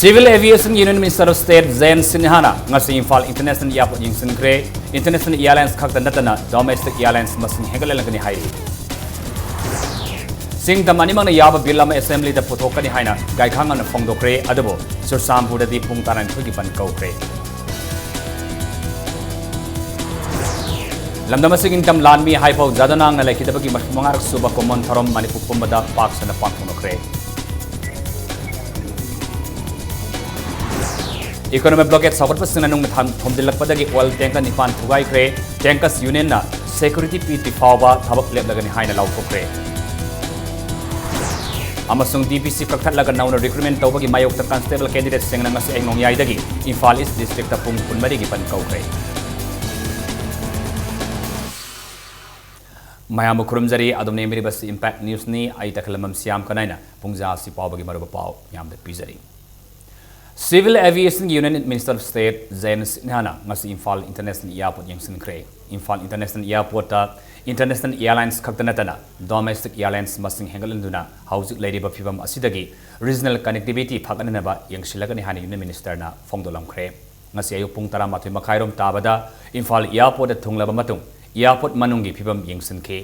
Civil Aviation Union Minister of State Zain Sinhana ngasi Imphal International Airport yingsin kre International Airlines khakta natana domestic airlines masing hengalelangani hairi Sing tamani mang na yaba bilama assembly da puthokani haina gaikhanga na phongdokre adabo sursam budadi phung taran thugi ban kaukre Lamdamasing tam lanmi haipau zadanang na lekidabagi mangar suba common thorom Manipur pumbada parks na pangthonokre Economic blockade support person nung thomdilak padagi oil tanker nipan thugai kre tankers union na security pt fawba thabak leblagani haina laukokre amasung dpc kakhatlaga nauna recruitment tawbagi mayokta constable candidate sengna ngasi aingong yaidagi Imphal East district ta pung punmari gi pan kaukre mayam kurumjari adumne meri bas impact news ni ai takhalamam siam kanaina pungja si pawbagi maruba paw yamda pizari Civil Aviation Union Minister of State Zain Sinhana ngasi Imphal International Airport yangsin kre Imphal International Airport ta International Airlines khaktanatana domestic airlines masing hengalenduna hauzik leidiba phibam asidagi regional connectivity phaganaba yangsilagani hani Union Minister na phongdolam kre ngasi ayu pung 13 makhairom tabada Imphal Airport da thunglaba matung airport manungi phibam yangsin ke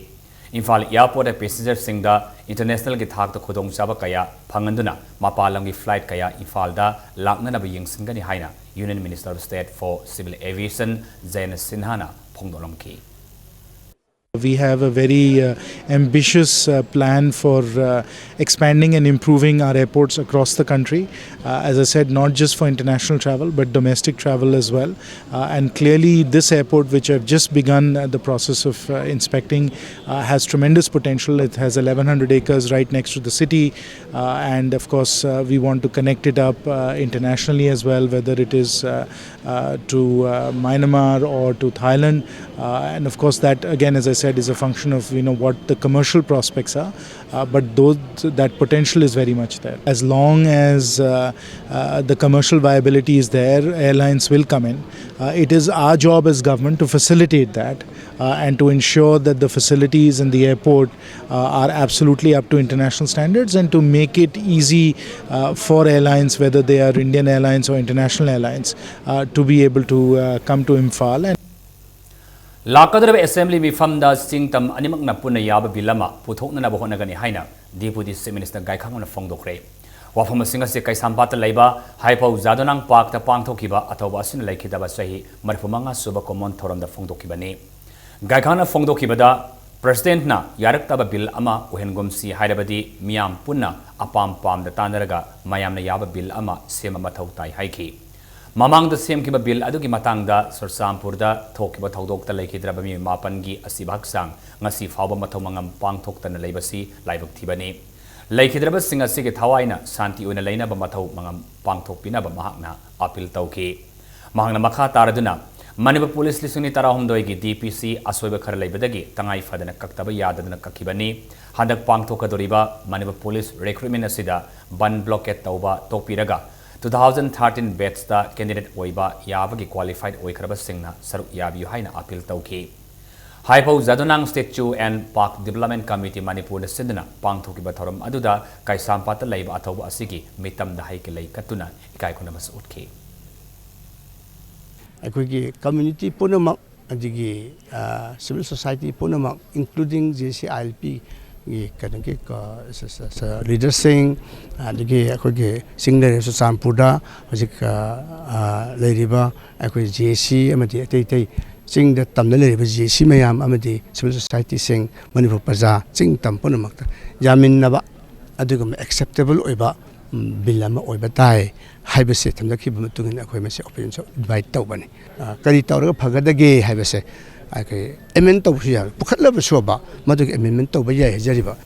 Imphal Airport passenger singda international gi thak ta khodong chaba kaya phanganduna mapalangi flight kaya Imphal da laknana ba yengsingani haina Union Minister of State for Civil Aviation Zain Sinhana phongdolam ki We have a very ambitious plan for expanding and improving our airports across the country. As I said, not just for international travel, but domestic travel as well. And clearly, this airport, which I've just begun the process of inspecting, has tremendous potential. It has 1,100 acres right next to the city. And of course, we want to connect it up internationally as well, whether it is to Myanmar or to Thailand. And of course, that again, as I said, is a function of what the commercial prospects are, but that potential is very much there. As long as the commercial viability is there, airlines will come in. It is our job as government to facilitate that and to ensure that the facilities in the airport are absolutely up to international standards and to make it easy for airlines, whether they are Indian airlines or international airlines, to be able to come to Imphal. Lakadra assembly mifamda singtam animak na puna yaba bilama puthokna na bohona gani haina deputy chief minister gaikhang na phongdokre wafam singa se kaisampata laiba haipau zadonang park ta pangthokiba athawa asin laikhidaba sahi marfumanga suba common thoram da phongdokibani gaikhang na phongdokibada president na yaraktaba bill ama uhengomsi hairabadi miyam punna apam pam da tanaraga mayam na yaba bill ama sema mathau tai haiki Mamang the same kiba bill adugi matangda Sursampurda thokiba thodokta laikhidraba mi mapangi asibak sang ngasi fawba mathomangam pangthokta na leibasi laibak thibani laikhidraba singa sige thawaina santi oina leina ba mathau mangam pangthokpina ba mahakna appeal tawki mahangna makha taraduna Manipur police lisuni tarahumdoi gi DPC asoiba khar leibadagi tangai fadana kaktaba yadadana kakhibani handak pangthokadoriba Manipur police recruitment asida ban blockade tawba tokpiraga 2013 batch da candidate oiba yabagi qualified oikraba singna saruk yabi haina appeal tawki Haipau Zadonang Statue and Park Development Committee Manipur da sindana pangthokiba thoram aduda kaisampata laiba athawa asigi mitam da haike lai katuna ikai khona mas utki Aikogi community punamak adigi civil society punamak including JCILP kanang leader sing adigi akogi single Sursampurda hojik leiriba akoi JC amadi atei sing da tamna leiriba JC mayam amadi civil society sing Manipur praja sing tam punamak yamin naba adugum acceptable oiba bill ama oiba tai haibase thamdakhiba matungin akoi mase opinion so invite tawbani kari tawraga phagadage haibase akai amendment tawsi ya pukhatlaba soba madug amendment tawba ya hejariba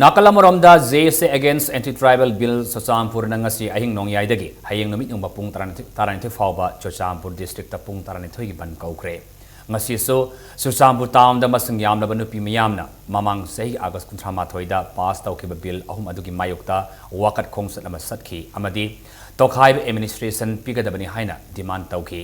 Nakalamoromda JSA against anti-tribal bill Sursampur nangasi ahing nongyaidagi hayeng numit yung pung 32 fawba Sursampur district ta pung 32 gi ban kaukre ngasi so Sursampur town da masang yamna banupi miyamna mamang sahi August 13 da pass tawkiba bill ahum adugi mayokta wakat khongsat ama satki amadi tokhai administration pigadabani haina demand tawki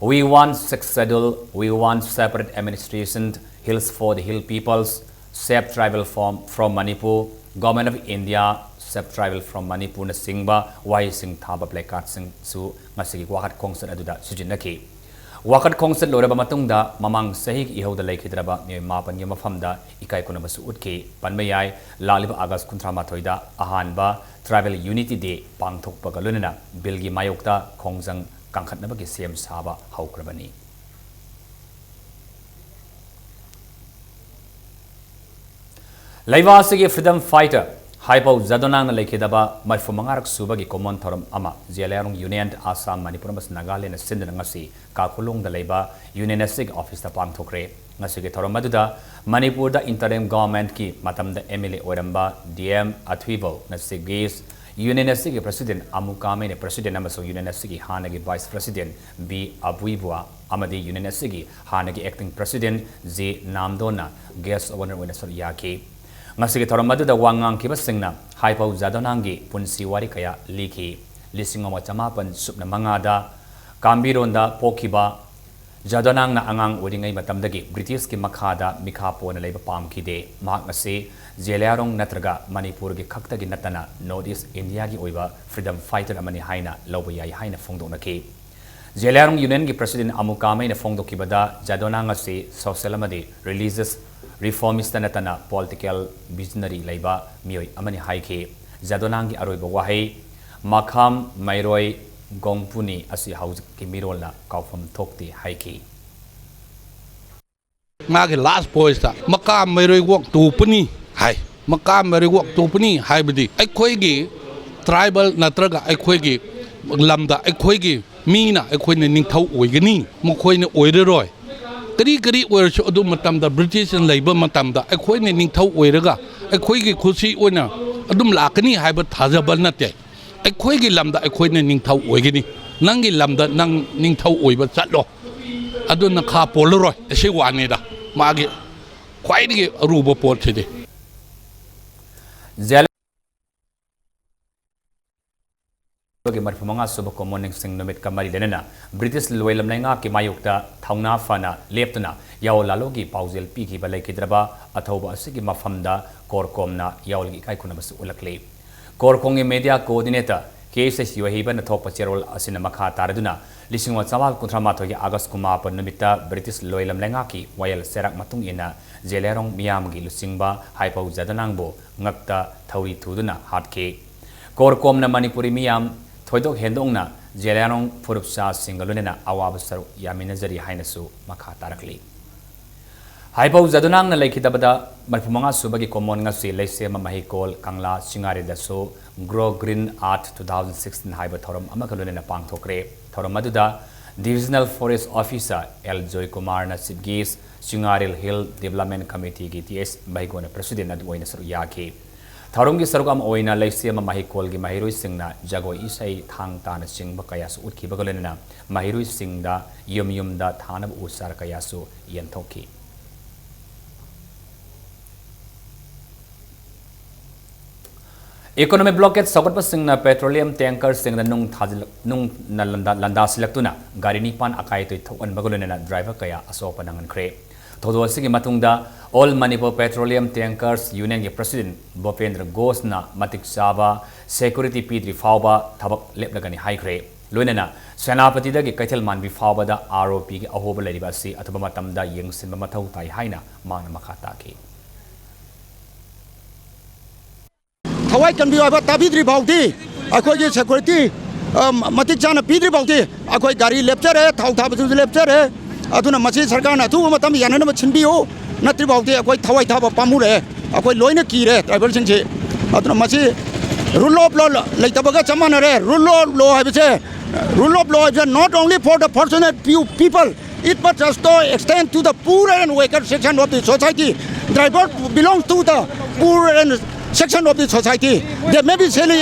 We want sixth schedule, we want separate administration, hills for the hill peoples, safe tribal from Manipur, Government of India, sub tribal from Manipur na singba wai sing thaba placard sing su ngasigi wakat kongset aduda sujinaki wakat kongset loraba matungda mamang sahig ihoda laikhidraba mi mapan yama famda ikai kunaba su utki panmayai laliba August 13 da ahanba tribal unity day pangthokpa galunena bilgi mayokta khongjang kangkhatnabagi sem saba haukrabani Laivasigi freedom fighter Hypo Zadonang Lakidaba Marfumangarak Subagi Common Torum Ama Zialarung Union Assam Manipuramas Nagaland Sindangasi Kakulung the Labor Unionistic Office the Pang Tokre Nasigi Toromaduda Manipur the interim government ki Matam the Emily Oramba DM Atwibo Nasigis Unionistic President Amukame President Amaso Unionistic Hanagi Vice President B Abuibua Amadi Unionistic Hanagi Acting President Z Namdona Guest Owner Winasor Yaki Ngasigi Toramadu wangang kiba singna Hypo Zadonangi punsi wari kaya liki lisingoma chamapan supna mangada kambironda pokiba Zadonang na angang uringai matamdagi British ki makhada mikhapo na leiba pam kide mak ngasi Zelarong natraga Manipur gi khaktagi natana Northeast India gi oiba freedom fighter amani haina lobo yai haina fongdok naki Zelarong Union gi President Amukame na fongdok kibada Zadonang ngasi social amadi religious Reformist natana political visionary laiba mioi amani haike Zadonangi aroiba wahai makham mairoi gongpuni asi haus ki mirolna kaufam thokti haike Magi last post ta makam mairoi wok tupani hai makam mairoi wok tupani hai bidi aikhoi gi tribal natraga aikhoi gi lamda aikhoi gi mina aikhoi ne ningthau oigani mokhoi ne oireroi Kari oirsu adu matamda British and Labour matamda akhoi ne ningthau oiraga akhoi gi khusi oina adum lakani haiba thajabal nate akhoi gi lamda akhoi ne ningthau oigini nangi lamda nang ningthau oiba chatlo adu na kha poloroi ase wani da magi khwai gi aruba pot chide Bagi marfumanga suba common sing nomit kamari denena British loyal mlenga ki mayukta thauna fana leptuna yaw lalogi pauzel pi ki balai kidraba athoba asigi mafamda korkomna yawlgi kai kunabas ulakle korkongi media coordinator KSS yuhiba na thokpa cherol asina makha taraduna lisingwa chawal kuntrama thogi August kuma pa nomita British loyal mlenga ki wayal serak matung ina zelerong miyamgi lusingba haipau zadanangbo ngakta thauri thuduna hatke korkomna Manipuri miyam Thoidok Hendongna, Zelarong Purupsa Singalunena, Awabasar Yaminazari Hainasu, Makha Tarakli. Hypo Zadunang Lakidabada, Marfumanga Subagi Komongasi, Lesema Mahikol, Kangla, Singari Daso, Grow Green Art 2016 Hyper Thorum Amakalunena Pang Tokre, Thoromaduda, Divisional Forest Officer L. Joy Kumar Nasibgis, Singaril Hill Development Committee GTS, Bahigona President Adwainasar Yaki. Tharungi sarugam oina laisema mahikol gi mahirui singna jagoi isai thang ta na singba kayasu utki bagalena mahirui singda yum da thanab usar kayasu yenthoki Economic blockade sakotpa singna petroleum tanker singna nung na landa silaktuna gari nipan akai toi thokan bagalena driver kaya asopa nangan kre Thodo sigi matungda All Manipur Petroleum Tankers Union ge President Bopendra Gosna Matik Saba Security P3 Fauba Thabak Leplagani High Grade Lunena Senapati da ge Kaithal Manbi Fauba da ROP ge ahoba leriba si athoba matamda yengsin mathau tai haina mana makhata ki Thawai kan bi ba tabidri bauti akhoi ge security matik chana pidri bauti akhoi gari lecture hai thau thabu lecture hai aduna machi sarkar na thu matam yanana ma chinbiyo natri bauti akoi thawai thaba pamure akoi loina kire driver sing che aduna machi rule of law laitabaga chamana re rule of law is not only for the fortunate few people it must also extend to the poor and weaker section of the society driver belongs to the poor and section of the society they may be semi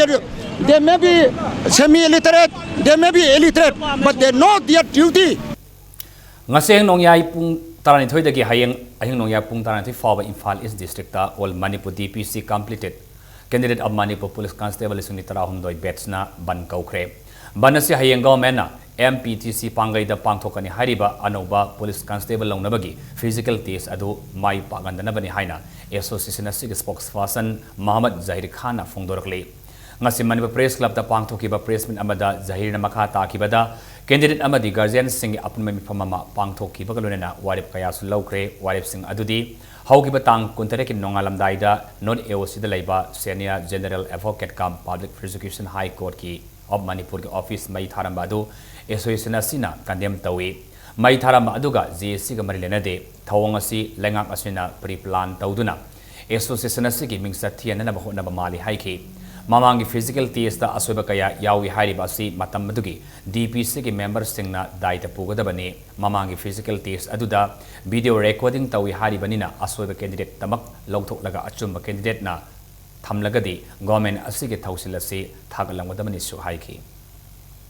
illiterate they may be illiterate but they know their duty Ngaseng nongyai pung tarani thoi dagi hayeng ahing nongyai pung tarani thoi fawa Imphal East District ta all Manipur DPC completed candidate of Manipur Police Constable isuni tarahum doi batch na ban kaukre banasi hayeng government na MPTC Pangaida Pangthokani Hariba Anova Police Constable Launabagi Physical Test Adu Mai Pagandanabani Haina Association Asig spokesperson Muhammad Zahir Khan Fongdorakli ngasi Manipur Press Club da Pangthokiba pressman amada Zahir na makha takibada candidate amadi guardian sing apun mifamama Pangthokiba kalunena warip kayasu laukre warip sing adudi haukiba tang kuntareki nongalamdaida non AOC da laiba Senior General Advocate kam Public Prosecution High Court ki of Manipur ki office mai tharambadu Association asina condemn tawi mai tharamba aduga GSC ga mari lenade thawong asi lengak asina pre-plan tawduna Association asigi mingsa thiana na bahona ba mali haiki Mamangi physical test da asoba kaya yawi hairiba asi matam madugi DPC ki members singna daita pugadabani mamangi physical test aduda video recording tawi haribanina asoba candidate tamak longthok laga achumba candidate na thamlagadi government asigi thausilasi thagalangadabani su haiki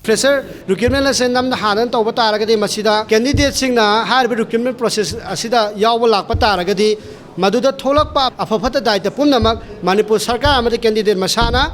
Fresher recruitment sen namna hanan tawba taragadi masida candidate singna harbi recruitment process asida yawa lakpa taragadi maduda tholakpa afafata daita pumnamak Manipur sarkar amadi candidate masana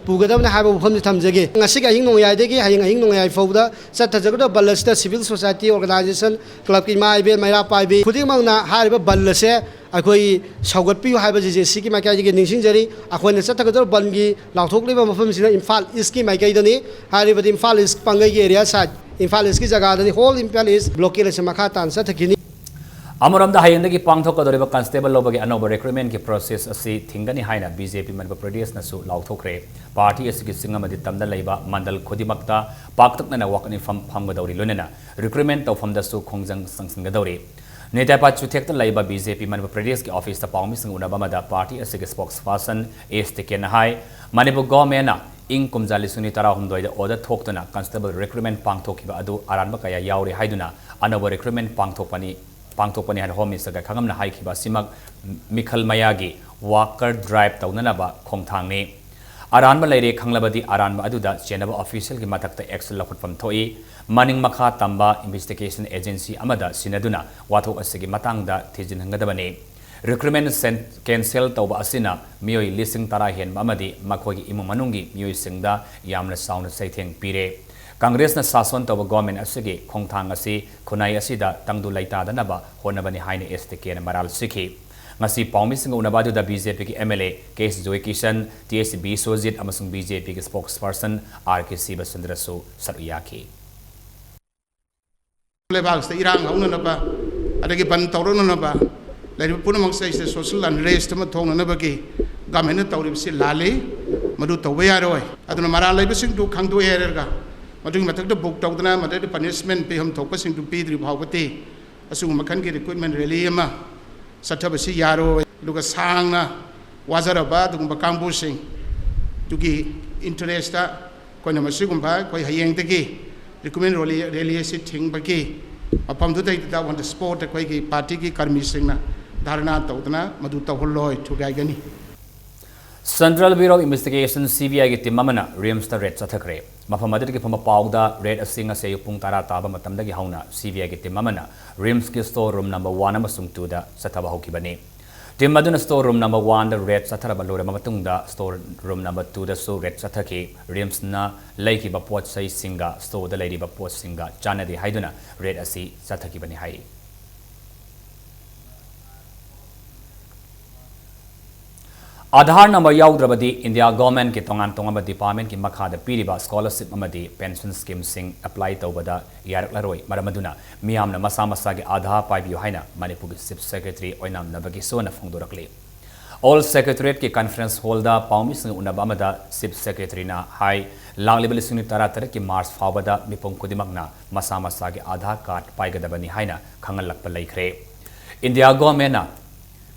pugadamna haiba bufamni thamjage ngasi ga hing nongyai degi haying hing nongyai fawda satthajagda ballasda civil society organization club ki maibe maira paibe khudimangna hariba ballase akoi saugatpi haiba JJC ki makai gi ningsingjari akhoi satthajagda bangi lauthokliba mafamsina Imphal East ki makai dani hariba Imphal East pangai gi area side Imphal East ki jaga dani whole Imphal East blockade makha tan sathakini Amuramda hayendagi pangthokadoriba constable lobagi anoba recruitment ki process asi thingani haina BJP Manipur Pradesh nasu lauthokre party asigi singamadi tamda leiba mandal khodimakta paktakna wakani famgadori lunena recruitment tawfamda su khongjang sangsinggadori netapa chuthekta leiba BJP Manipur Pradesh ki office ta pawmi sing unabamada party asigi spokesperson STK hai Manipur government na ing kumjali suni tara humdoi da order thoktuna constable recruitment pangthokiba adu aranba kaya yauri haiduna anoba recruitment pangthokpani han home minister ga khangamna haikiba simak mikhal mayagi walker drive taunanaba khongthangni aranba leire khanglabadi aranba aduda chenaba official gi matakta action lakhutpam thoi maning makha tamba investigation agency amada sinaduna wathok asigi matangda thijin hangadabani recruitment cancel tawba asina mioi lising tara hen amadi makhogi imung manungi mioi singda yamna sauna saitheng pire Congress na sason tawba government asigi khongthang asi khunai asida tangdu laita danaba honabani haine STK na maral sikhi ngasi pawmi singa unabadu da BJP ki MLA case Joy Kishan TSB Sojit amasung BJP ki spokesperson RK Sibasundra su saruyaki lebak sta irang hauna na ba adagi ban tawro na ba lai puna mang sai social unrest ma thong na ba ki government tawri si lale madu tawya yaroi aduna maral lai bising du khangdu herga madung matak book tawdana madai punishment pe hum thokpa sing tu pidri bhawati asung makhan ki recruitment rally ma sathabasi yaro luga sangna wajaraba dung bakangbu sing tuki interest ta koina masigum ba koi hayeng teki recruitment rally si thing baki apam tu dai ta on the spot koi ki party ki karmi sing na dharna tawdana madu tawholloi thugai gani Central Bureau of Investigation CBI ki timamana Rims ta red chathakre mafamadi ki phama pawda red asinga se pung tara taba matamda gi hauna CBI ki timamana Rims ki store room number 1 amasung 2 da sathaba hokibani timaduna store room number 1 da red chathara balore matungda store room number 2 da so red chathaki Rims na laiki ba pot sai singa store da lairi ba pot singa chanadi haiduna red asi chathaki bani hai Aadhaar number yaudravadi India government ki tongan tongaba department ki makhada piriba scholarship amadi pension scheme sing apply tawbada yaraklaroi maramaduna miyamna masa masa gi Aadhaar paibiyo haina Manipur chief secretary oinam nabagi sona phongdorakli all secretariat ki conference hall da pawmi sing unabamada chief secretary na hai langlibali sing tara tara ki march fawbada mipong kudimakna masa masa gi Aadhaar card paigadabani haina khangalakpa laikre India government na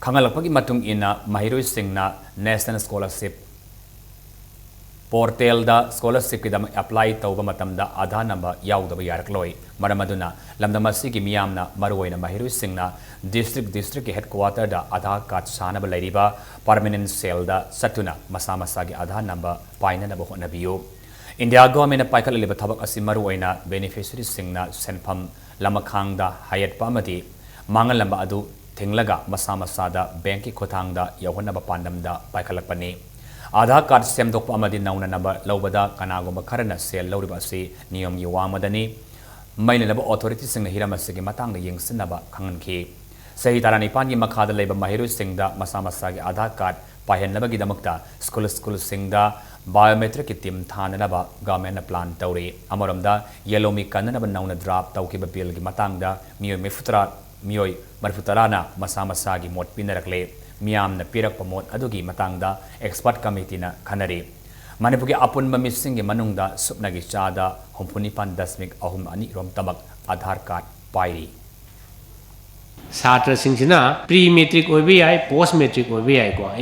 Khangalakpagi matung ina mahiroi singna National Scholarship Portal da scholarship kidam apply tawba matamda Aadhaar number yaudaba yarakloi maramaduna lamdamasi ki miyamna maruoina mahiroi singna district ki headquarter da Aadhaar card sanaba lairiba permanent cell da satuna masa masa gi Aadhaar number paina na bohonabiyo India government paikal liba thabak asi maruoina beneficiary singna senpham lamakhang da hayat pamati mangal lamba adu Thinglaga masa masada bank ki khothangda yawhana ba pandamda paikalakpani Aadhaar card सेमदोकपा अमदि नौना number लौबदा कनागुम्बा Kharna cell लौरिबा असि नियमगी वांगमदनी मैननबा authority Singh Hiram असिगी Matang यंगसिनबा खंगनखि सही तारानिपान की मखादा लेबा महिरु सिंह मसा मसा के आधार card पाहनबगीदमक्ता school Singh biometric की team थाननबा government plan तौरी अमरमदा येलोमी कन्ननबा नौना ड्राफ्ट तौकिबा बिल की मतंगदा मियोय मरफुतराना मसा मसा की मोट पिनरकले मियामना पिरकपा मोट अदुगी मतंगदा एक्सपर्ट कमिटीना खनरी मणिपुर की अपुनबा मिसिंग की मनुंगदा सुपनगी चादा 69.2 रोम तमक आधार कार्ड पाइरी छात्र सिंह pre matric post matric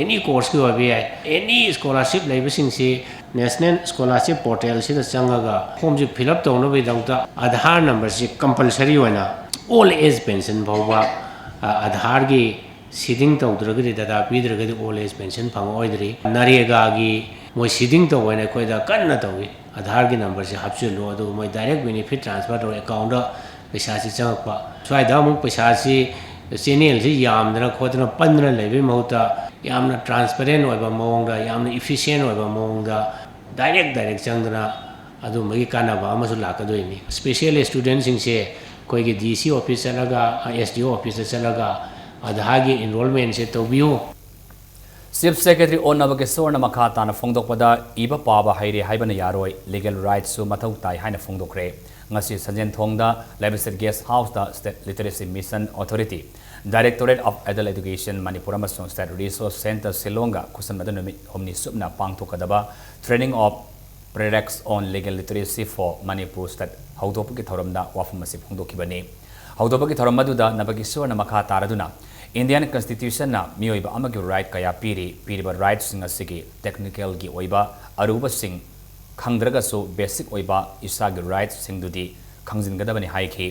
any course की एनी स्कॉलरशिप लेबसिंग नेशनल स्कॉलरशिप पोर्टल से चंगा फॉर्म से फिलअप तौनबद आधार नंबर से कंपलसरी ओल्ड एज पेंशन फाव आधार की सीडिंग तौद्रगदी डाटा पीद्रगदी ओल्ड एज पेंशन फंगोद्री नरेगा की मोई सीडिंग तौन अखोद कन्ना तौई आधार की नंबर से हापचलो मोई डायरेक्ट बेनिफिट ट्रांसफर तौर अकाउंट पैसा से चंगप स्वाद पैसा से चैनल से यामदना खोदना पंद्रह लेबे महुता यामना ट्रांसपेरेंट मौंग इफिशिएंट मौंग डायरेक्ट चंगना अदुमगी कानबा लाकदोइनी स्पेशल स्टूडेंट से कोई DC ऑफिस चलगा SDO ऑफिस चलगा आधार की एनरोलमेंट से तौबियो चीफ सेक्रेटरी ओनब के सोरना मखा ताना फोंदोकपदा इबा पाबा हाइरे हाइबना यारोय लीगल राइट्स सु मथौ ताई हाइना फोंदोकरे ngasi sanjen thongda Lebanon guest house da state literacy mission authority directorate of adult education Manipur amasong state resource center Silonga kusan madanumi homni subna pangthokadaba training of prereqs on legal literacy for Manipur state haudopu ki thoramda wafam asi phongdokibani haudopu ki thoram maduda nabagi sorna makha taraduna Indian constitution na mioiba amagi right kaya piriba rights sing asigi technical gi oiba aruba sing खंगद्रगसो basic ओइबा इसागी rights सिंगदुदी खंगजिनगदबनि हाइखि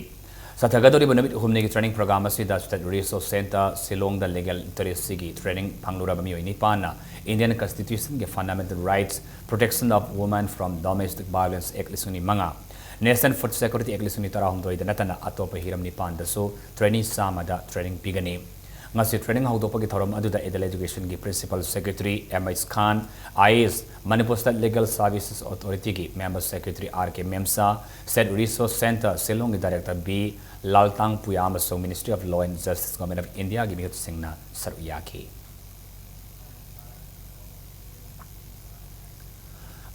सथगदोरिबो नमित हुमने की ट्रेनिंग प्रोग्राम असिदा स्टेट रिसोर्स सेंटर सिलोंग द लीगल लिटरेसी की ट्रेनिंग फंगलुरबा मियोइ निपाना इंडियन कॉन्स्टिट्यूशन के fundamental rights protection of women from domestic violence act लिसुनी मंगा नेशनल फूड सिक्योरिटी एक्ट लिसुनी तराहुमदोइ दनतना अतोप हिरम निपान दसो ट्रेनिंग सामदा ट्रेनिंग पिगनी ngasi training haudopa ki thoram aduda adult education ki principal secretary MS Khan IS Manipur State Legal Services Authority ki member secretary RK Memsa State Resource Center Silong ki director B Laltang Puyama so Ministry of Law and Justice Government of India ki mihut singna saruyaki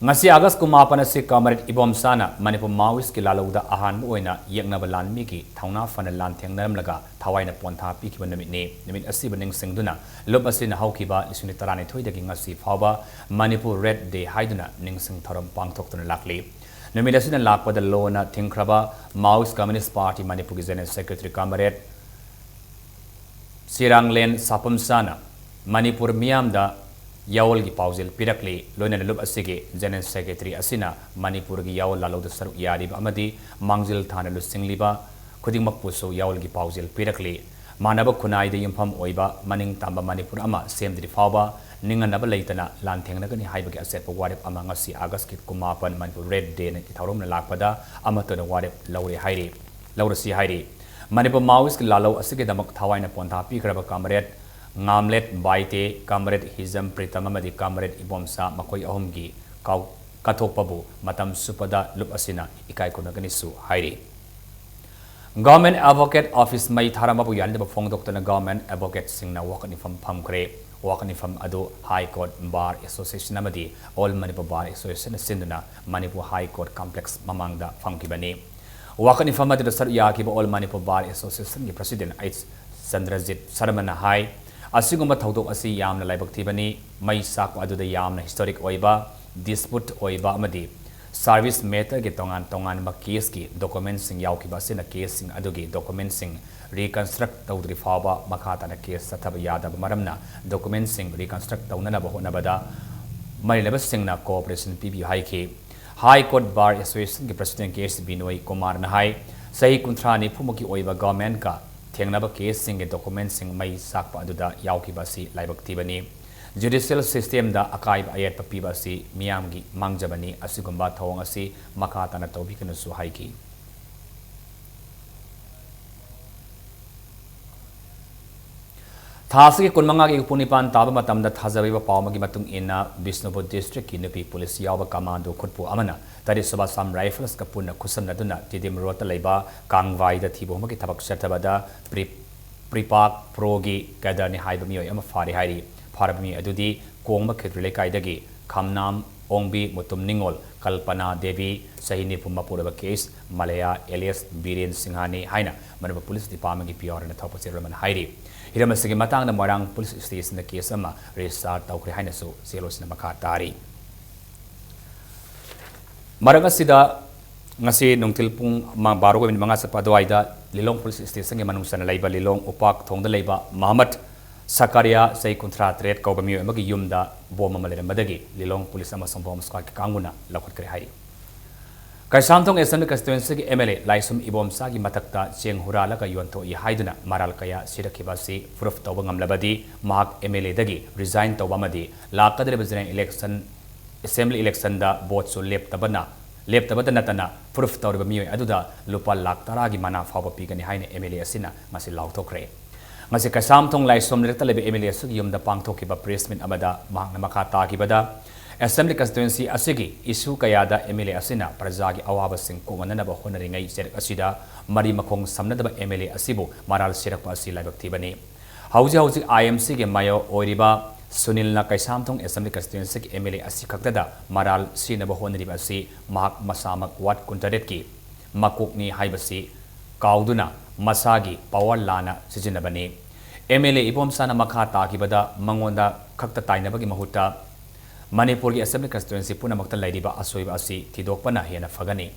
ngasi August kumapana se Kamarit Ibom Sana Manipur Maoist ki lalauda ahan oina yeknaba lanmi ki thauna fana lan thengnaram laga thawaina pontha pikiba namit asi baning singduna lob asina haukiba lisuni tarani thoidagi ngasi phawba Manipur Red Day haiduna ningsing thoram pangthoktuna lakli namit asina lakpada lona thingkraba Maoist Communist Party Manipur ki General Secretary Kamaret Siranglen Sapam Sana Manipur Miyamda Yawal की पाउजिल पिरकली लोने लुब असिगे general secretary असिना मणिपुर की यावल लालौद सरुक यारिब अमदी मांगजिल थाना लुसिंगलिबा खुदिंगमक पुसो यावल की पाउजिल पिरकली मानब खुनाइदे यमफम ओइबा मनिंग तांबा मणिपुर अमा सेमद्रि फावबा निंगनब लेतना लांथेंगनगनि हाइबगे असेप वारेप अमा ngasi August की कुमापन मणिपुर रेड डे ने थारोम लाकपदा अमतन वारेप लौरे हाइरे लौरसी हाइरे मणिपुर माओइस्ट की लालौ असिगे दमक थावाइना पोंथा पिखरबा कामरेट Ngamlet Baite Kamret Hizam Pritam amadi Kamret Ibomsa Makoi Ahomgi Katokpabu Matam Supada Lup Asina Ikai Kunaganisu Hairi Government Advocate Office Mai Tharamabu Yandaba Fong Doctor Government Advocate Singna Wakani from Pamkre Wakani from Ado High Court Bar Association Amadi All Manipur Bar Association Sinduna Manipur High Court Complex Mamangda Famkibani Wakani from Ado Saryakiba All Manipur Bar Association President H. Sandrajit Saramana High Asigumba Tautok Asi Yamna Laibaktivani, Mai Sak Aduda Yamna Historic Oiba, Dispute Oiba Amadi, Service Matter Tongan Makiski, Documents in Yaukibas in a case in Adugi, Documents in Reconstruct Taudri Faba, Makata na case Satabayada Maramna, Documents in Reconstruct Taunaba Honabada, Marilabas Singna Cooperation PB High Court Bar Association, the President Case Binoi Kumar Nahai, Sai Kuntrani Pumuki Oiba Government Ka. Thengnaba case singe documents sing mai sakpa aduda yaukibasi laibaktibani judicial system da akaib ayat papibasi miyamgi mangjabani asigumba thawang asi makatana tobikanu su haiki थासी कुनमंगा की पुनिपान ताब मतमदा थाजबा पावमगी मतुंग इना Bishnupur district की नुपी police याव commando खुदपु अमना तरी सुबह साम rifles का पुनः खुसन नदुना तिदिम रोत लेबा कांगवाईदा थीबोमगी थबक चतबदा प्रिपाक प्रोगी कैदरनी हाइब मियोय अमा फारि हाइरी फारबमी अदुदी कोंगम खिद्रिले कायदगी खामनाम ओंबी मुतुम निंगोल कल्पना देवी सही निपुम पुरब केस मलया एलियस बीरेन सिंहानी हाइना मनब पुलिस डिपार्टमेंट की पियर न थपसे रमन हाइरी हिरमसगी मतंग मोरंग पुलिस स्टेशन केस अमा रजिस्टर तौखरे हाइनसु सेलोसिन मखा तारी मरंग सिदा ngasi nungtil pung mang baro ko mga sa padwaida lilong police station ke manung sana laiba lilong upak thongda laiba Muhammad Sakaria say kontra threat ko bamiyo magi yumda bom malere madagi lilong police ama sambom squad ke kanguna lakhot kare hari kaisam thong assembly constituency ke MLA laisum ibom sa gi matakta cheng hurala ka yonto I haiduna maral kaya sirakhiba si proof tawba ngamlabadi mark MLA dagi resign tawba madi lakadre bazren election assembly election da vote so lep tabana leptabada natana proof tawriba miyoy aduda lupa lakh taragi mana fawba pigani haina MLA asina ngasi lauthokre ngasi kasam thong lai som rekta lebe MLA asuk yumda pangthokiba press meet amada mahna makha takibada assembly constituency asigi issue kayada MLA asina prajagi awaba sing konganana ba honaringai serak asida mari makhong samnadaba MLA asibu maral serakpa asi laibak thibani hauji IMC ge mayo oiriba Sunil na kaisam thong assembly constituency ki MLA asi khaktada maral sinaba honari basi mahak masamak wat kuntaret ki makokni haibasi kauduna masagi power lana sijinabani MLA ibom sana makha takibada mangonda khakta tainabagi mahuta Manipuri assembly constituency punamakta laidiba asoiba asi thidokpana hena fagani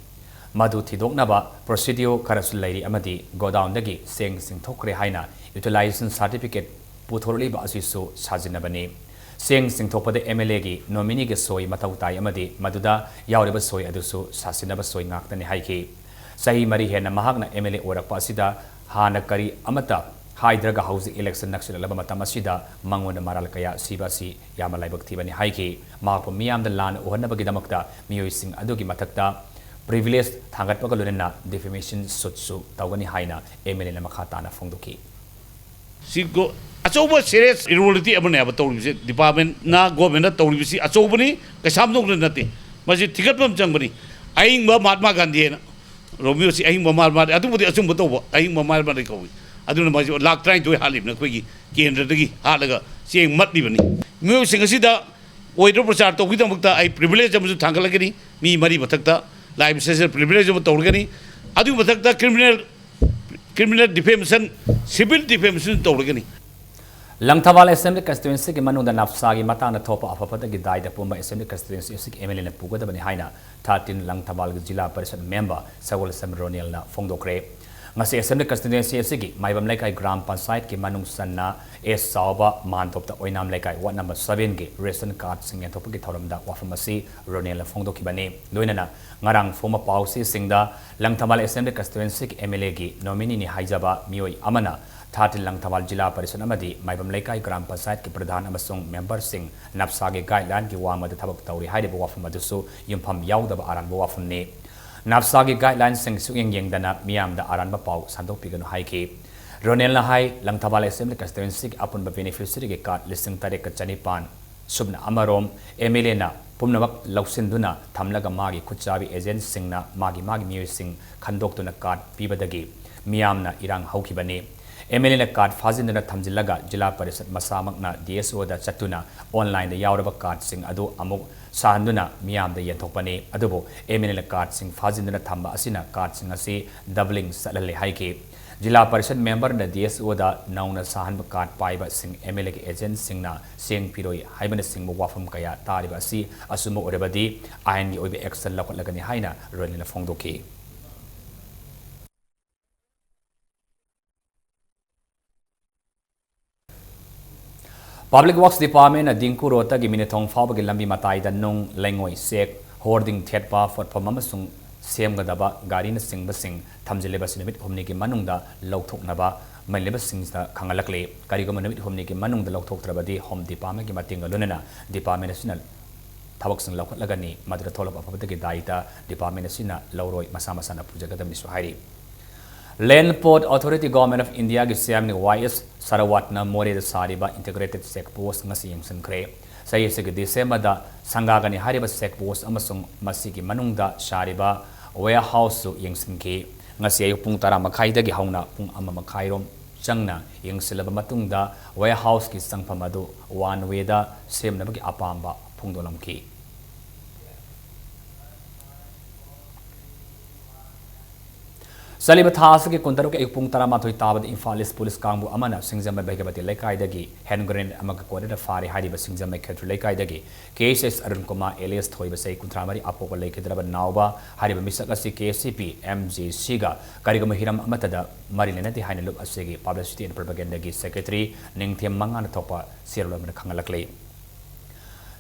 madu thidoknaba procedure karasul lairi amadi godown dagi seng thokre haina utilization certificate पुथोरली बासिसु साजिनबनी Seng सिंथोपदे MLA की nominee के सोई मतौताई अमदी मदुदा यावरिबा सोई अदुसु सासिनबा सोई ngaktani हाइकी सही मरी हेना महागना MLA ओरकपा असिदा हाना करी अमता हाइद्रगा house election नक्सलबा मतम असिदा मंगोन मारल कया सिबासी यामा लाइबक थिबनी हाइकी माकप मियामदा लान ओहनबगी दमकता मियोइसिंग अदुगी मथक्ता प्रिविलेज थांगतपगा लुनना डिफेमेशन सुटसु तौगनी हाइना MLA ना मखा ताना फोंदुकी सिगो अचौबा सीरियस इरोलिटी अबने अब तौरिबसे डिपार्टमेंट ना गवर्नमेंट तौरिबसी अचौबनी कैसाम दो नते मजे थिगतपम चंगबनी अहिंग महात्मा गांधी ना रोमियो सी अहिंग महात्मा अदुबदी अचुम तौब अहिंग महात्मा दे कौई अदुना मजे लाख 32 हालिबना खोगी केंद्रदगी हालगा चेंग मत्लिबनी मियो सिंगसिदा ओइदो प्रचार तौगिदमक्ता आई प्रिविलेज अमजु थांगलगनी मी मरी मथक्ता लाइव सेशन प्रिविलेज अम तौरगनी अदु मथक्ता क्रिमिनल डिफेमेशन सिविल डिफेमेशन तौरगनी Langthawal Assembly Constituency ki manungda nafsagi matana thopa afapata ki daida pumba Assembly Constituency asik MLA na pugadabani haina 13 Langthawal Jila Parishad member Sawal Samronial na fongdokre ngasi Assembly Constituency asigi maibam laikai Gram Panchayat ki manung sanna es sawba mantopta oinam laikai ward number 7 ki ration card sing thopa ki thoramda wafamasi Ronial na fongdokibani loinana ngarang former policy singda Langthawal Assembly Constituency ki MLA ki nominee ni haijaba mioi amana थाटिल लंगथवाल जिला परिषद अमदी माइबम लेकाई ग्राम पंचायत के प्रधान अमसुंग member Singh नफ्सागे guideline की वांगमद थबक तौरी हाइरिबो वाफम अदुसु युमफम याउदब आरानबो वाफमने नफ्सागे guideline Singh सुयेंग येंगदना मियामदा आरानबा पाउ संदोकपिगनु हाइकी रोनेलना high लंगथवाल assembly constituency के अपुनबा beneficiary के card listing तारीख का चनिपान Subna अमरोम MLA ना पुमनवक लौसिंदुना थमलगा मागी खुचाबी एजेंट सिंहना मागी मियोय सिंह खंदोक्तुना कार्ड पीबदगी मियामना इरांग हौखिबने MLA na card fazindana thamjilaga jila parishad masamakna DSO da chatuna online da yauraba card sing adu amuk sahanduna miyam da yenthokpani adubo MLA na card sing fazindana thamba asina card sing asi doubling salale haike jila parishad member na DSO da nauna sahanba card paiba sing MLA ke agent sing na seng piroi haibana sing wafam kaya tariba asi asumo orebadi ain gi oibe action lakolagani haina rolina fongdoki Public Works Department na Dingku Rota gi minithong fawba gi lambi matai da nung lengoi sek hoarding thetpa for pamamasung semgadaba gari na singba sing thamjileba sinamit humni gi manungda lauthoknaba maileba singsta khangalakle karigoma namit humni gi manungda lauthoktrabadi home department gi matinga lunena department national thabak sing laukhtlagani madra tholop apabda gi daita department national lauroi masa na pujagadam nisu hairi Land Port Authority Government of India gi siam ni YS Sarawatna More the Sariba Integrated Check Post ngasi yengsan kre. Saya segi December da sanggagani hariba check post amasung masigi manungda Sariba warehouse su yengsan ke. Ngasi ayu pung tara makai dagi hauna pung ama makai rom changna yengsilaba matungda warehouse ki sangpamadu one way da sem na bagi apamba pung dolam ki. Saliba thas ke kuntaru ke pung tara mathoi tabad Infalis police kangbu amana singjam bai gabati lekai dagi hand grenade amaka kore da fari hari ba singjam mai khetru lekai dagi cases Arun Kumar alias thoi ba sei kuntramari apoko lekidraba nauba hari ba misak asi KCP MJC ga karigam hiram amatada mari lenati haina look asegi publicity and propaganda gi secretary Ningthem Mangana thopa sirlo mana khangalakle.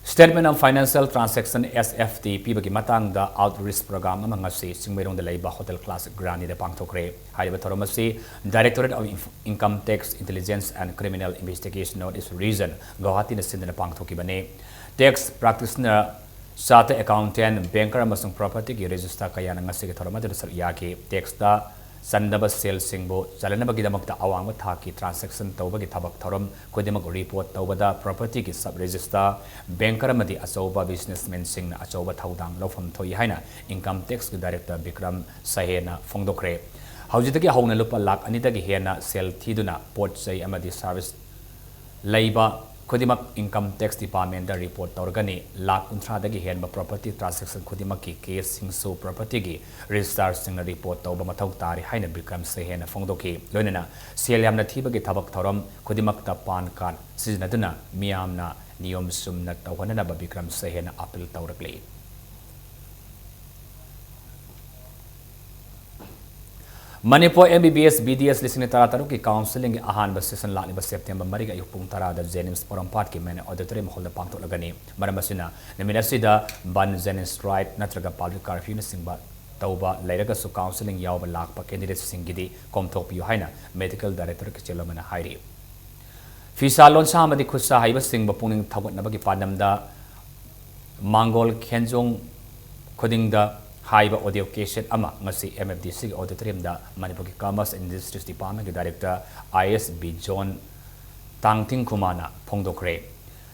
Statement of Financial Transaction SFT pibagi matang da outreach program among ngasi singmerong da laiba hotel class grani da pangthokre haiba thoromasi Directorate of Income Tax Intelligence and Criminal Investigation Notice reason Guwahati na sindana pangthoki bane tax practitioner sata accountant banker amasung property gi register kaya na ngasi thoromati da yaki tax da Sandaba sales singbo Jalanabagi damakta awang thaki transaction tawbagi thabak thorom kodemak report tawbada property ki sub register banker amadi achoba businessman sing na achoba thaudang lofam thoi haina income tax ki director Bikram Sahena phongdokre haujitagi hauna lupa lakh anitagi hena sel thiduna port chai amadi service laiba Kodimak Income Tax Department da report taurgani lakh 13 dagi henba property transaction kodimak ki case singso property gi register sing report tawba mathau tari haina Bikram Sahena phongdoki loinana sel yamna thibagi thabak thorom kodimak ta pan card sizinaduna miyamna niyom sumna tawhanana ba Bikram Sahena appeal taurakle. Manipur MBBS BDS listening tarataru ki counseling ki ahan ba session lakni ba September mariga yupung tara da Jenims Porampat ki mena auditorium hall da pangtok lagani maramasina naminasi da ban Jenims right natraga public curfew na singba tauba lairaga su counseling yaw ba lak pa candidate singidi komthok pi haina medical director ki chelomana hairi Fisa lon sa amadi khusa haiba singba pungning thagot na ba ki panam da Mangol Khenjong khoding da Haiba audio cassette ama ngasi MFDC auditorium da Manipur Commerce and Industries Department Director ISB John Tangting Kumana phongdokre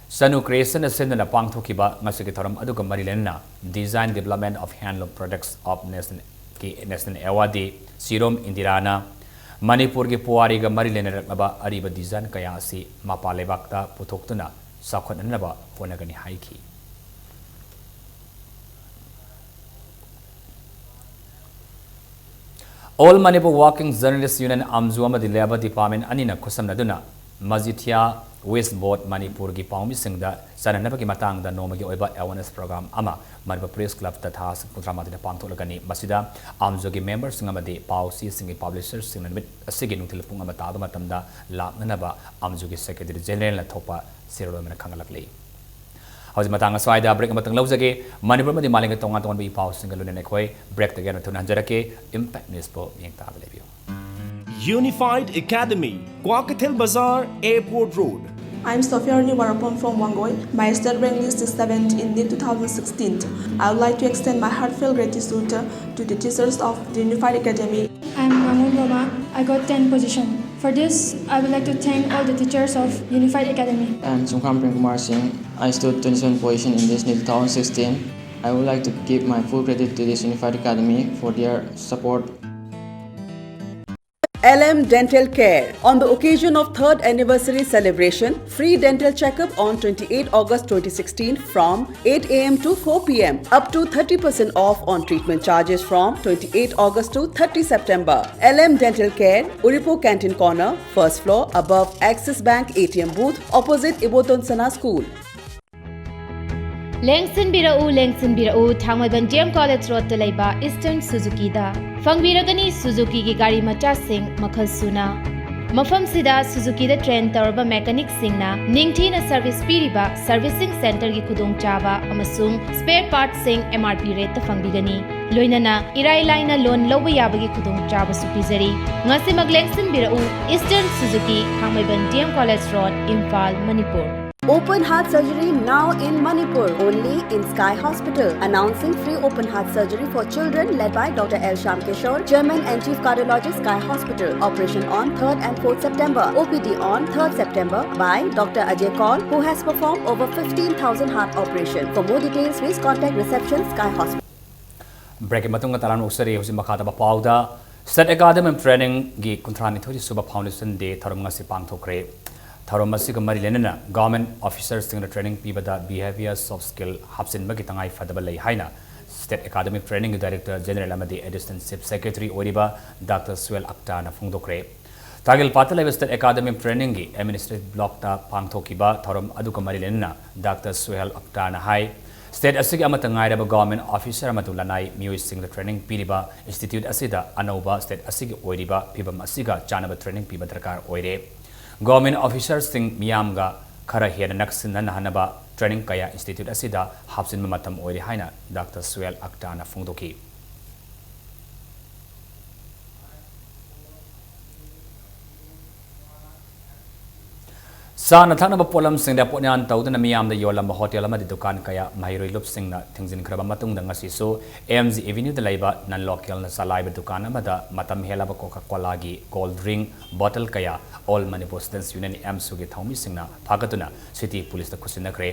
Sanu creation ascendana pangthokiba ngasi ki thoram aduga marilenna design development of handloom products of national awadi Sirom Indirana Manipur ki puari ga marilena rakaba ariba design kaya si mapalebakta puthoktuna sakhonanaba ponagani haiki All Manipur Working Journalists Union Amzuama the Labor Department Anina Kusam Naduna Mazithia West Board Manipur gi Paumi Singda Sananabaki Matang the Nomagi Oba Awareness Program Ama Manipur Press Club Tatas Putramati the Pantolagani Masida Amzogi members Singamadi Pausi Singi publishers Singamit Sigin Tilpungama Tadamatamda La Nanaba Amzogi Secretary General Topa Siro Kangalakli. How's Matanga Swida break Matang Lozage, Manipur the Malinga Tonga be Pau Single Nekoi, break together to Nanjarake, Impact Nispo, Yanktableview. Unified Academy, Kwakatel Bazaar, Airport Road. I'm Sophia Warapon from Wangoy. My state rank list is 7th in the 2016. I would like to extend my heartfelt gratitude to the teachers of the Unified Academy. I'm Mamun Roma. I got 10th position. For this, I would like to thank all the teachers of Unified Academy. I'm Sungkham Kumar Singh. I stood 27th position in this 2016. I would like to give my full credit to this Unified Academy for their support. LM Dental Care. On the occasion of 3rd anniversary celebration, free dental checkup on 28 August 2016 from 8 am to 4 pm. Up to 30% off on treatment charges from 28 August to 30 September. LM Dental Care, Uripo Canteen Corner, first floor above Axis Bank ATM booth, opposite Iboton Sana School. Lengson Birau, Tangwaban DM College Road to Laiba, Eastern Suzuki da. Fangbiragani Suzuki ki gari macha sing makhal suna. Mafam sida Suzuki da train tarba mechanic sing na ningthi na service piriba servicing center ki khudong chaba amasung spare parts sing MRP rate ta fangbigani. Loinana irai laina loan loba yabagi khudong chaba supizari. Ngasi mag Lengson Birau, Eastern Suzuki, Tangwaban DM College Road, Imphal, Manipur. Open heart surgery now in Manipur, only in Sky Hospital. Announcing free open heart surgery for children led by Dr. L. Sham Kishore, Chairman and Chief Cardiologist, Sky Hospital. Operation on 3rd and 4th September. OPD on 3rd September by Dr. Ajay Kaul, who has performed over 15,000 heart operations. For more details, please contact reception Sky Hospital. Break matunga talan usari husi makata bapauda State Academy Training gi kuntrani thori suba foundation day tharum ngasi pangthokre. Tharum asiga mari lenana government officers sing training pibada behavior soft skill hapsin bagi tangai fadaba lei haina State Academy Training Director General Amadi Assistant Chief Secretary Oriba Dr. Swell Akta na phungdokre. Tagil patalai State Academy Training gi administrative block ta pangthokiba tharum aduka mari lenana Dr. Swell Akta na hai State asigi amata ngairaba government officer amatu lanai mioi sing training piriba institute asida anova state asigi oiriba pibam asiga chanaba training piba darkar oire government officers sing miyamga khara hena naksin hanaba training kaya institute asida hapsin matam oire haina Dr. Swell Akta na phungdoki Sana thang na polam sing da ponyan tau na miyam da yolam hotel ama di dukan kaya mahiroi lup sing na thingzin khraba matung da ngasi so AMZ Avenue da laiba non local na salai ba dukan ama da matam hela ba Coca-Cola gi cold drink bottle kaya all Manipur Students Union AMSU gi thaumi sing na phagatuna city police da khusin na kre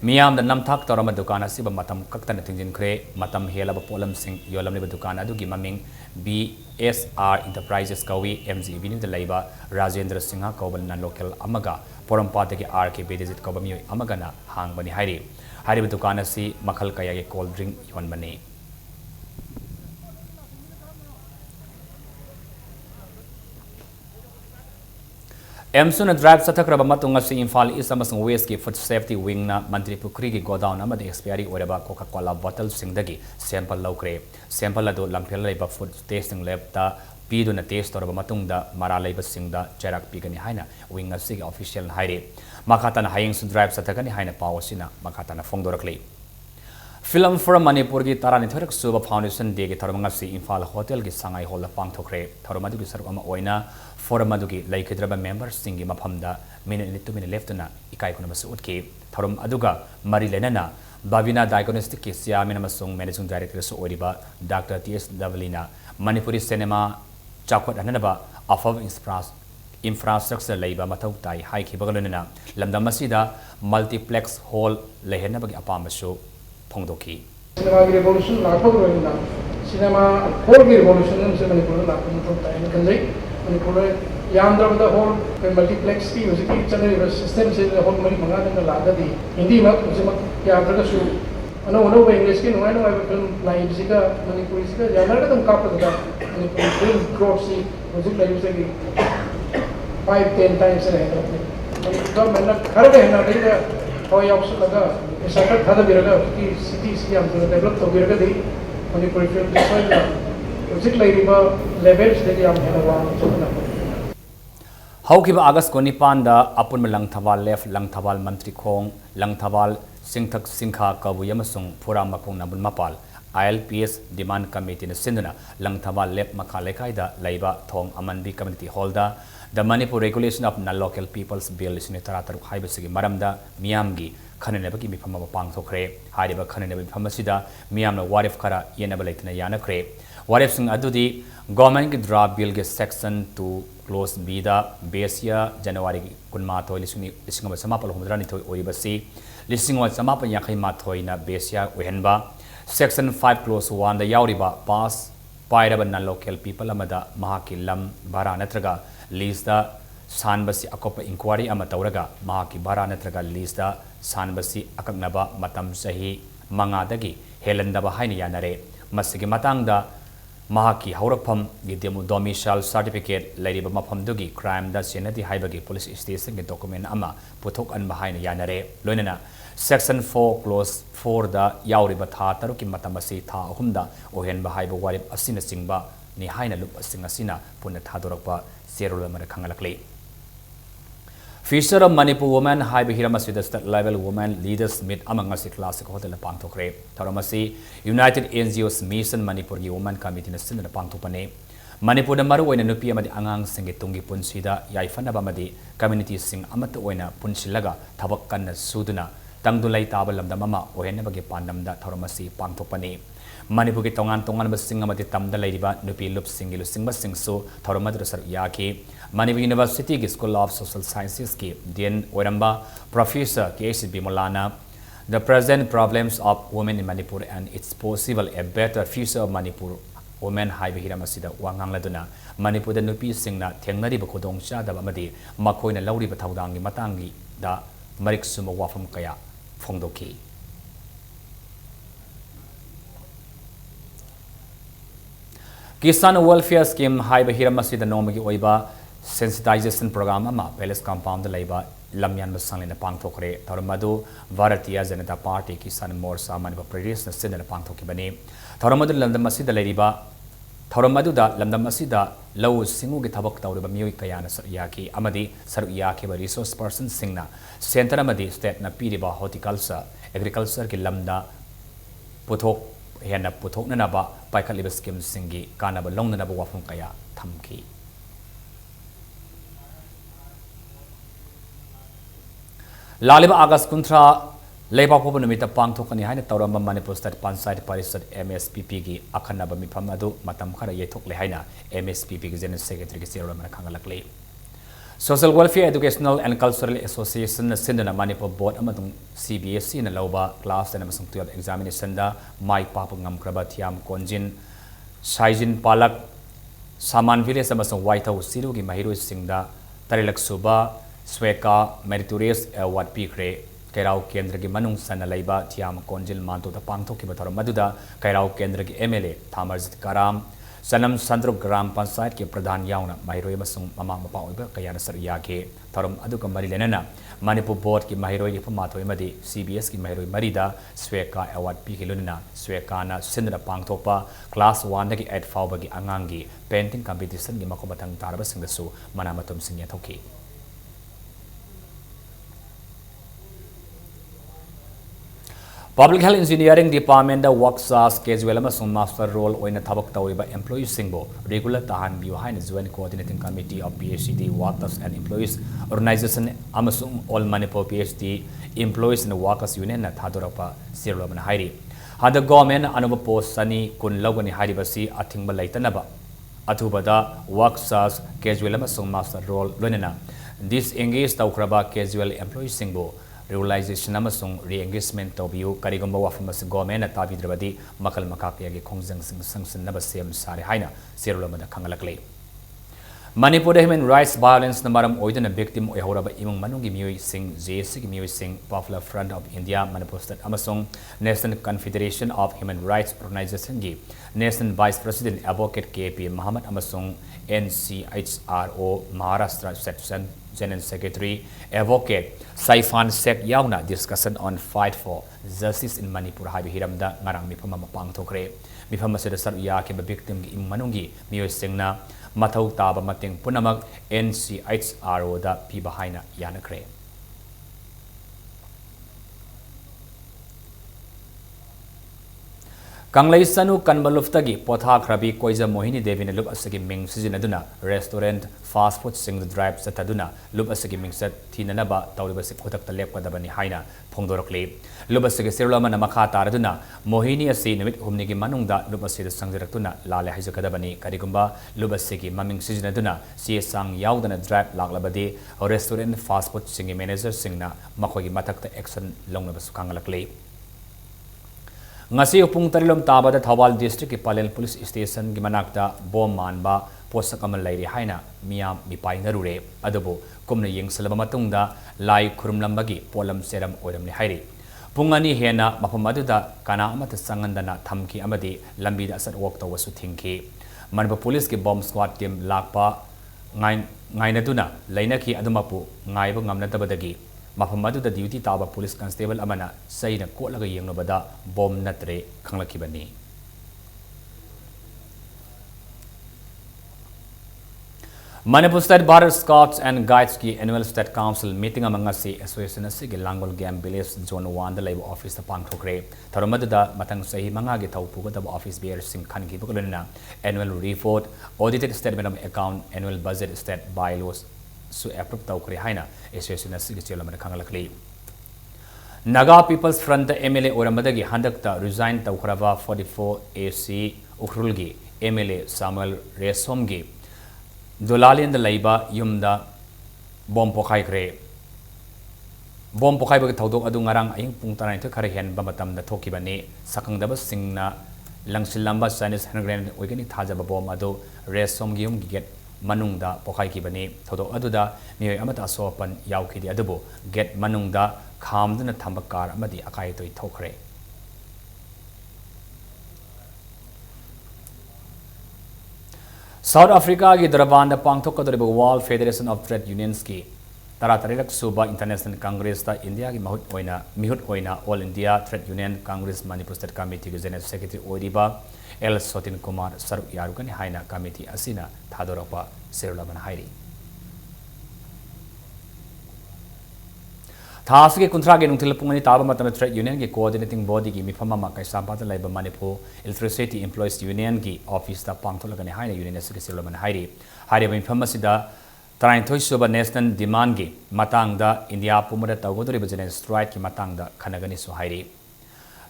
miyam da namthak torama dukan asi ba matam kakta na thingzin kre matam hela ba polam sing yolam le ba dukan adu gi maming BSR Enterprises kawi AMZ Avenue da laiba Rajendra Singha kawbal non local amaga Porampata ki RK Bedizit Kobami Amagana Hang Bani Hari. Hari Batukana si Makal Kaya cold drink yon bani. Emsuna drive sa takraba matunga si Infal East amasung West ki food safety wing na Manipuri ki godown amadi expiry oraba Coca-Cola bottle singdagi sample laukre. Sample ado lampel laiba food tasting lab ta Pido na taste or matungda maralay basingda cherak pigani haina wing sig official haire makata na haying su drive sa tagani haina pawasina makata na fongdorakli film for Manipur gi tarani thorak suba foundation day gi tharmanga si Infal hotel gi sangai hall pangthokre tharmadu gi saruk ama oina for madugi laikidraba members singi maphamda minute to minute left na ikai kuna masu utki tharum aduga mari lenana Bavina Diagnostic ki siamin amasung managing director su oriba Dr. T.S. Davalina Manipuri cinema Chakot ananaba of infrastructure labor matau tai high kibagaluna lamda masida multiplex hall lehena bagi apamasu pongdoki cinema revolution lakhoina cinema hall revolution se manipur la matau tai kanjai manipur yamdra hall multiplex ki usiki channel system se hall mari manga na lada di hindi mak usima yamdra su ano English ki no film line sika manipur sika yamdra tam kapata film growth si music like usagi 5-10 times तो मैंने घर में है ना देखा और ये option लगा ऐसा कर था बिरगा कि सिटी से हम तो डेवलप तो बिरगा दी मणिपुर फिल्म डिस्प्ले का म्यूजिक लाइव लेवल्स देखिए हम है ना वहाँ चलना Haukiba August ko nipanda apun Langthawal left Langthawal Mantri Khong Langthawal Singthak Singkha Kabu Yamasung Pura Makong Nabun Mapal ILPS Demand Committee na Sinduna Langthawal left Makalekaida Laiba Thong Amanbi Community Holder The Manipur Regulation of Non-Local People's Bill is Nitaratar Haibasigi Maramda Miamgi Kananabaki Mipama Pangthokre Hariba Kananabi Pamasida Miamna Warif Kara Yenabalaitina Yanakre Warif Sing Adudi Government draft bill ge section to close bida besia January kunmato lising samapal humdrani thoi oribasi lising wa samapa yakai mathoi na besia wehenba section 5 close 1 da yauriba pass pairaba non local people amada mahaki lam bara natraga list da sanbasi akopa inquiry ama tauraga mahaki bara natraga list da sanbasi akaknaba matam sahi mangadagi helandaba haina yanare masigi matangda Mahaki Haurapam Gidimu Domicile Certificate Lady Mapam Dugi Crime da Senati Haibagi Police Station document ama Putok and behind Yanare Lunina Section 4 Clause 4 da Yauri Batha Taruki Matamasi Tha Humda Ohen Bahaiba Warip Asina Singba Ni Haina Lup Singasina Punat Hadorapa Zero Kangalakli Fisher of Manipur woman high Hiramas with the state level woman leaders meet among us classic hotel Pangtokre, Taramasi, United NGOs Mission Manipur Woman Committee in the Pangtopane, Manipur maru oina nupi amadi angang singi tungi punsida yaifana bamadi community sing amata oina punsilaga thabak kanna suduna tangdulai taba lamda mama ohena bagi pandamda thoramasi pangthopani Manipur ki tongan basing amati tamda lairiba nupi lup singilu singba singsu thoramadra sar yaki Manipur University ki School of Social Sciences ki Dean Oiramba Professor K.C. Bimolana the present problems of women in Manipur and its possible a better future of Manipur women high Hiramasida Wangang Laduna, Manipur the Nupi Singna, Tenari Bakodong Shada Bamadi, Makoina Lauri Bataudangi Matangi, da Marik Sumo Wafam Kaya, Fondoki. Kisan Welfare Scheme High Hiramasida Nomagi Oiba Sensitization Program Ama, Palace Compound the Labor, Lamyan Basang in the Pangtokre, Taramadu, Varatiya Janata Party, Kisan Morsa, Manipur Pradesh, the Sin and the Pangtokibani. Thoramadu Lamdam Masida Ladiba, Thoramaduda Lamdam Masida, Low Singu Gitabak Tauriba Mui Kayana Saryaki, Amadi, Saryaki, resource person Singna, Centramadi, State Napiriba, Horticulture, Agriculture Kilamda, Putok, Hena Putok Nanaba, Paikalibas Kim Singi, Kanaba Long Nanaba Wafum Kaya, Tamki. Laliba Agas Kuntra Labor Poponumita Pangtokani Hina Tauramba Manipur State Pansite Parisat MSPP gi Akhanaba Mipamadu Matam Khara Yetok Lehaina MSPP General Secretary Sierra Manakangalakli Social Welfare Educational and Cultural Association Sindana Manipur Board Amadung CBSC na Lauba Class and Amasung 12 Examination da Mai Papangam Krabatiam Konjin Saijin Palak Saman Village Amasung White House Siru gi Mahiru Singda Tarilak Suba Sweka Meritorious Award Pikre Kairau Kendra ki Manung Sana Laiba Tiam Konjil Manto the Pangto Kibatara Maduda Kairau Kendra ki MLA Thamarjit Karam Sanam Sandro Gram Pansite ki Pradhan Yauna Mahiroi Masung Mama Mapa Kayana Saryake Tarum Aduka Marilenana Manipur Board ki Mahiroi Pamato Madi CBS ki Mahiroi Marida Sweka Award Pikiluna Swekana Sindra Pangtopa Class 1 ki Ed Faubagi Angangi Painting Competition ki Makobatang Tarabasingasu Manamatum Sinyatoki Public Health Engineering Department da worksas casual amasung master role oina thabak tawriba employees singbo regular tahan biu haina joint coordinating committee of PhD workers and employees organization amasung all Manipur PhD employees and workers union na thadorapa sirloman hairi hada government anuba post sani kun logani hairi basi athingba laitanaba athubada worksas casual amasung master role lonena this engage tawkraba casual employees singbo Realization amasung re-engagement tawbiu karigamba wafamas government at tabidrabadi makal makakayagi khongjang sangsan nabasem sari haina sirulamada khangalakle Manipur human rights violence namaram oidana victim oihoraba imung manungi mioi sing JC mioi sing Popular Front of India Manipur State amasung National Confederation of Human Rights Organization gi National Vice President Advocate KP Muhammad amasung NCHRO Maharashtra Section General Secretary Advocate Saifan Sek Yauna discussion on fight for justice in Manipur Habi Hiramda Ngarang Mipama Mapang Tokre Mipama Sedasar Yaki victim gi Manungi Mio Singna Matau Taba Mating Punamag NCHRO da Pibahaina Yanakre Kanglai Sanu Kanbaluftagi Potha Krabi Koiza Mohini Devina Lup Asagi Ming Sizinaduna Restaurant Fast Food Sing the Drive Sataduna Lup Asagi Ming Sat Tinanaba Tauribasi Kotak Talep Padabani Haina Pongdorokli Lup Asagi Sirlama Namaka Taraduna Mohini Asi Nimit Humnigi Manungda Lup Asagi Sangdiratuna Lale Hizakadabani Karigumba Lup Asagi Maming Sizinaduna Si Sang Yaudana Drive Laklabadi Restaurant Fast Food Singi Manager Singna Makogi Matakta Action Longnabasukangalakli Ngasi upung tarilom tabada Thawal District ki Palel Police Station gi manakta bom manba posak amal lairi haina miyam mipai narure adubu kumna yengsalaba matungda lai khurumlambagi polam seram oiramni hairi pungani hena mapumaduda kana amata sangandana thamki amadi lambida asat walk tawasu thingki manba police ki bomb squad team lakpa ngainaduna lainaki adumapu ngaiba ngamnatabadagi Mafamadu the duty taba police constable amana sayna kotlaga yengnobada bom natre Manipur State Bharat Scouts and Guides ki Annual State Council meeting among asi association asigi Langol Game Village Zone 1 da labor office ta pangthokre tharumadda matang sahi manga gi thaupu da office bear sing khan gi bukulena annual report audited statement of account annual budget state bylaws su approve tawkre haina association asigi chelama khangalakli Naga People's Front MLA Oramadagi handakta resign tawkrava 44 AC Ukhrulgi MLA Samuel Resomgi Dolalian the Laiba Yumda Bom Pokai Gre Bom Pokai Bogatodo Adungarang Ing Puntaran to Karahan Bamatam the Tokibani Sakangdaba Singna Langsilamba Sanis Hangren Wigani Tajaba Bom Ado Resom Gium get Manungda Pokai Kibani Todo Aduda Mio Amata Sopan Yauki the Adubo get Manungda Calm than a Tambakar Amadi Akai to Tokre. South Africa ki Durban da pangthok ka World Federation of Trade Unions ki Taratarik Suba International Congress ta India ki mihut oina All India Trade Union Congress Manipur State Committee ki General Secretary Oiriba L Sotin Kumar Saruk Yarukani Haina Committee Asina Thadorapa Serulaban Hairi Thasge Kuntrage Nuntil Pungani Taba Trade Union ki coordinating body ki Mifama Kaisambata Labor Manipur Electricity Employees Union ki office ta Pangtolagani Haina Union Secretary Hairi Hairi Mifamasida Taraintoi Suba National Demand ki Matangda India Pumada Tagodori Bajan Strike ki Matangda Kanagani Suhairi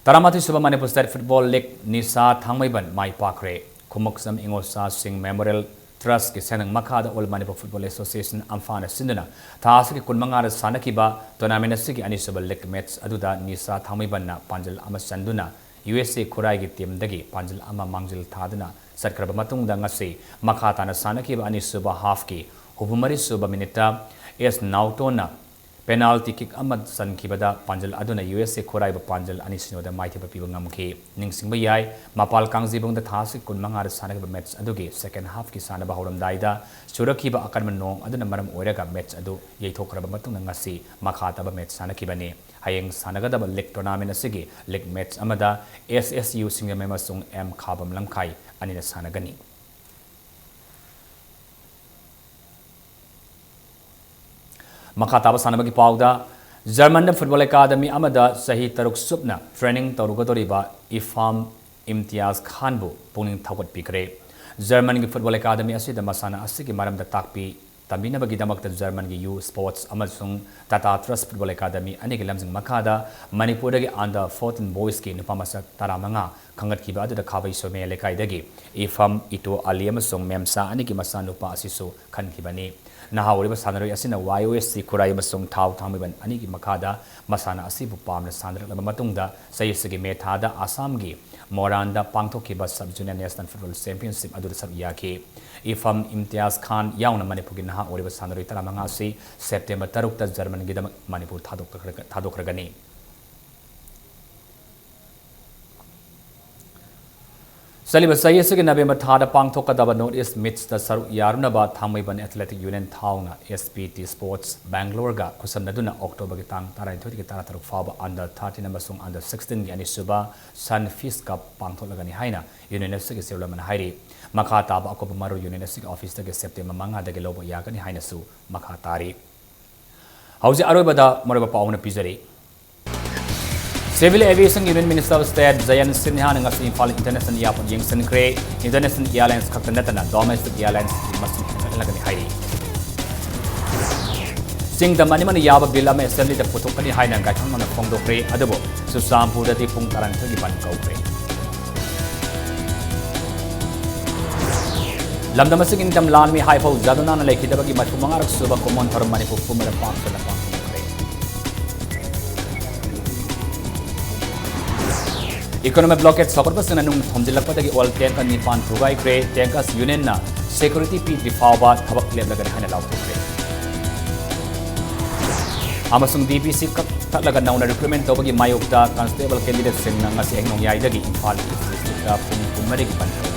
Taramati Suba Manipur State Football League Nisa Thangmaiban Mai Pakre Kumoksam Ingosa Singh Memorial Trust ki Senang Makada All Manipur Football Association Amfana Sinduna Thasaki Kunmangara Sanakiba Tournament Siki Anisubal League Match Aduda Nisa Thangmaibanna Panjal Ama Sanduna USA Kurai ki team dagi Panjal Ama Mangjil Thaduna Sarkraba Matungda ngasi Makatana Sanakiba Anisuba half ki Hubumari Suba Minita Es Nautona penalty kick Ahmad San Kibada Panjal Aduna USA Kurai Panjal Anisino the Mighty Pibungamki Ningsing Bayai Mapal Kangzibung the Tasik Kunmangar Sanaka match Adugi second half Kisana Bahoram Daida Surakiba Akarmanong Aduna Maram Orega match Adu Yetokraba Matungangasi Makataba match Sanakibani Hayeng Sanagadaba Leg Tournament Asigi Leg match Amada SSU Singa Memasung M Kabam Lamkai Anina Sanagani Makataba Sanabaki Pauda, German Football Academy Amada Sahi Taruk Subna, training Tarugadoriba, Ifam Imtiaz Khanbu, Puning Tawat Pikre. German Football Academy Asi the Masana Asiki Maram the Takpi, Tamina Bagidamak the German U Sports Amazon, Tata Trust Football Academy, Anikilamsing Makada, Manipuri under 14 boys ki Nupamasa Taramanga, Kangat Kiba the Kavi Some Lekaidagi, Ifam Ito Aliamasong Memsa Aniki Masanupa Asiso Kankibani. Nahawriba Sanari Asina YOSC Kurai Masung Tau Tamiban Aniki Makada Masana Asibu Pam Sandra Matunda Sayasigi Metada Asamgi Moranda Pangtokiba Sub-Junior National Football Championship Adu Sabyaki Ifam Imtiaz Khan Yauna Manipur Naha Oriba Sanari Taramangasi September Tarukta German Gidam Manipur Tadokragani Saliba Sayasigi November Tada Pangtoka Daba Notice meets the Saru Yarunaba Thamiban Athletic Union Town SPT Sports Bangalore ga Kusanaduna October Gitang Tara Tara Faba under 13 Masung under 16 Yanisuba Sun Feast Cup Pangtolagani Haina University Sulaman Hairi Makata Akopamaru University Office the September Manga de Gelobo Yagani Hainasu Makatari How's Arubada Moraba Pauna Pizari Civil Aviation Union Minister of State Zayan Sinha and Infal International Airport Yingson Cray, International Airlines Kakanatana, Domestic Airlines Lagani Hairi. Sing the Maniman Yaba Bilama Assembly the Potokani Haina Gatan on the Fondo Cray, Adabo, Susam Puda de Puntaran Tugiban Kaupre. Lamdamasik in Tamlami Hypo Zadana Lake Hidabaki Matumangar Suba Common for Manipu Pumara Park and the Park. Economic blockade Sokorpas and Num Tomjilapataki all tank and Nipan Tugai Cray, Tankas Union Security P. Rifaba, Tabak Lebagan Hanala. Amasung DPC Tatlagan now recruitment Tobagi Mayukta, Constable Candidates in Nangas Yadagi in Pali, Pumari Pan.